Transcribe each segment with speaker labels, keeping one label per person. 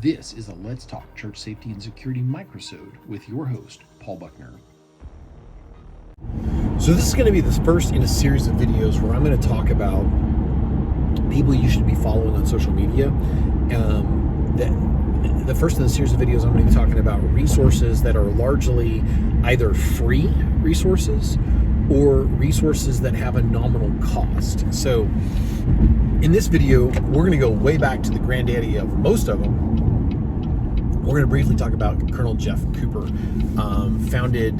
Speaker 1: This is a Let's Talk Church Safety and Security microsode with your host, Paul Buckner. So this is going to be the first in a series of videos where I'm going to talk about people you should be following on social media. The first in the series of videos, I'm going to be talking about resources that are largely either free resources or resources that have a nominal cost. So in this video, we're going to go way back to the granddaddy of most of them. We're going to briefly talk about Col Jeff Cooper, founded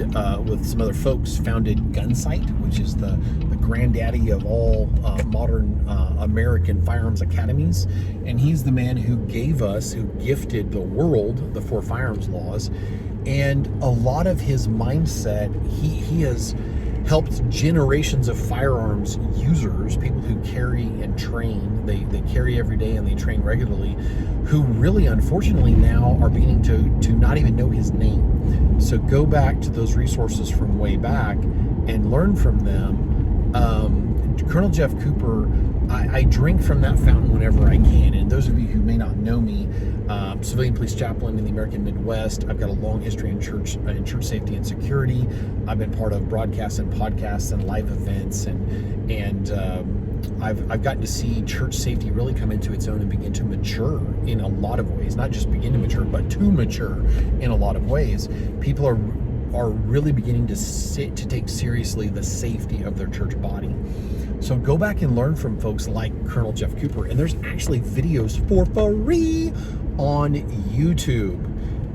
Speaker 1: with some other folks, founded Gunsight, which is the granddaddy of all modern American firearms academies. And he's the man who gifted the world the 4 firearms laws. And a lot of his mindset, he has helped generations of firearms users, people who carry and train, they carry every day and they train regularly, who really unfortunately now are beginning to not even know his name. So go back to those resources from way back and learn from them. Col Jeff Cooper, I drink from that fountain whenever I can. And those of you who may not know me, civilian police chaplain in the American Midwest. I've got a long history in church safety and security. I've been part of broadcasts and podcasts and live events, and I've gotten to see church safety really come into its own and begin to mature in a lot of ways. Not just begin to mature, but to mature in a lot of ways. People are really beginning to take seriously the safety of their church body. So go back and learn from folks like Col Jeff Cooper. And there's actually videos for free on YouTube.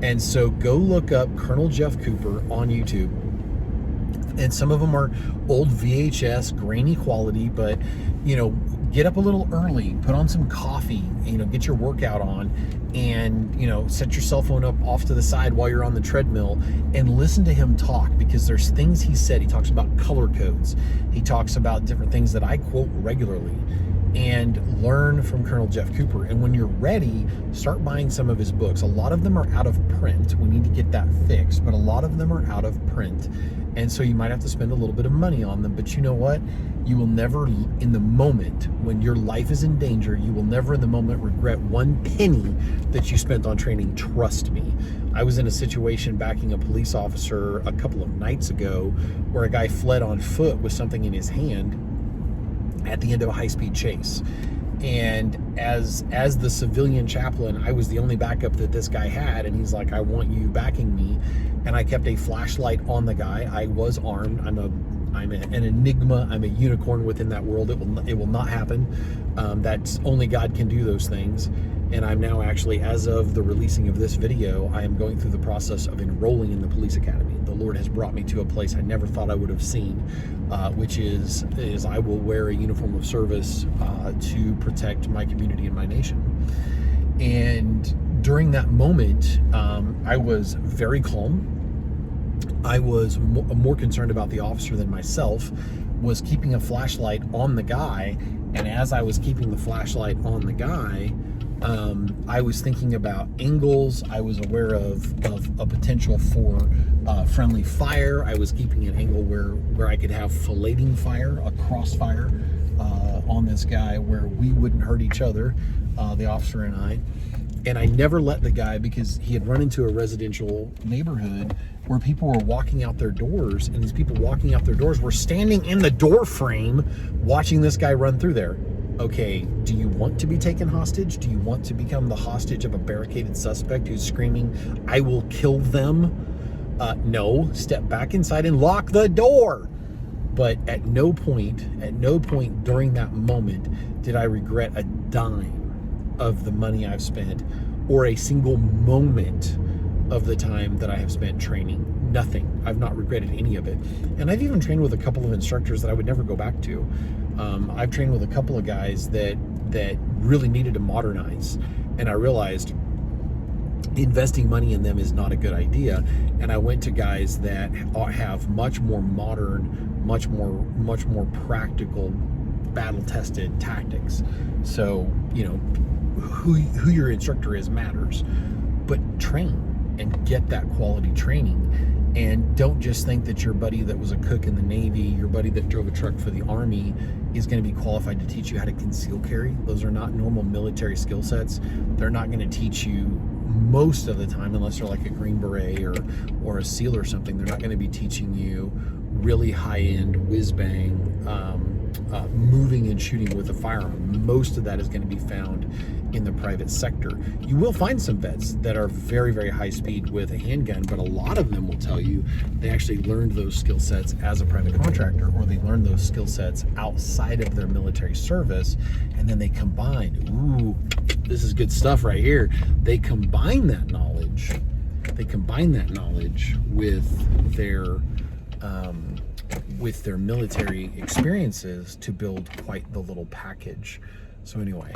Speaker 1: And so go look up Col Jeff Cooper on YouTube. And some of them are old VHS, grainy quality, but, get up a little early, put on some coffee, get your workout on, and, set your cell phone up off to the side while you're on the treadmill and listen to him talk, because there's things he said. He talks about color codes. He talks about different things that I quote regularly, and learn from Col Jeff Cooper. And when you're ready, start buying some of his books. A lot of them are out of print. We need to get that fixed, but a lot of them are out of print. And so you might have to spend a little bit of money on them, but you know what? You will never, in the moment, when your life is in danger, you will never in the moment regret one penny that you spent on training. Trust me. I was in a situation backing a police officer a couple of nights ago where a guy fled on foot with something in his hand at the end of a high-speed chase. And as the civilian chaplain, I was the only backup that this guy had, and he's like, I want you backing me. And I kept a flashlight on the guy. I was armed. I'm an enigma. I'm a unicorn within that world. It will not happen. That's only God can do those things. And I'm now actually, as of the releasing of this video, I am going through the process of enrolling in the police academy. The Lord has brought me to a place I never thought I would have seen, which is I will wear a uniform of service to protect my community and my nation. And during that moment, I was very calm. I was more concerned about the officer than myself, was keeping a flashlight on the guy. And as I was keeping the flashlight on the guy, I was thinking about angles. I was aware of a potential for friendly fire. I was keeping an angle where I could have filleting fire, a crossfire on this guy where we wouldn't hurt each other, the officer and I. And I never let the guy, because he had run into a residential neighborhood where people were walking out their doors, and these people walking out their doors were standing in the door frame watching this guy run through there. Okay, do you want to be taken hostage? Do you want to become the hostage of a barricaded suspect who's screaming, I will kill them? No, step back inside and lock the door. But at no point during that moment did I regret a dime of the money I've spent, or a single moment of the time that I have spent training. Nothing. I've not regretted any of it. And I've even trained with a couple of instructors that I would never go back to. I've trained with a couple of guys that really needed to modernize, and I realized investing money in them is not a good idea. And I went to guys that have much more modern, much more practical, battle-tested tactics. So, who your instructor is matters, but train and get that quality training. And don't just think that your buddy that was a cook in the Navy, your buddy that drove a truck for the Army is going to be qualified to teach you how to conceal carry. Those are not normal military skill sets. They're not going to teach you most of the time, unless they're like a Green Beret or a SEAL or something, they're not going to be teaching you really high-end whiz-bang moving and shooting with a firearm. Most of that is going to be found in the private sector. You will find some vets that are very, very high speed with a handgun, but a lot of them will tell you they actually learned those skill sets as a private contractor, or they learned those skill sets outside of their military service, and then they combine, ooh, this is good stuff right here. They combine that knowledge with their military experiences to build quite the little package. So anyway,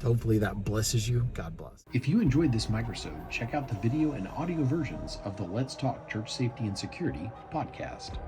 Speaker 1: hopefully that blesses you. God bless. If you enjoyed this microsode, check out the video and audio versions of the Let's Talk Church Safety and Security podcast.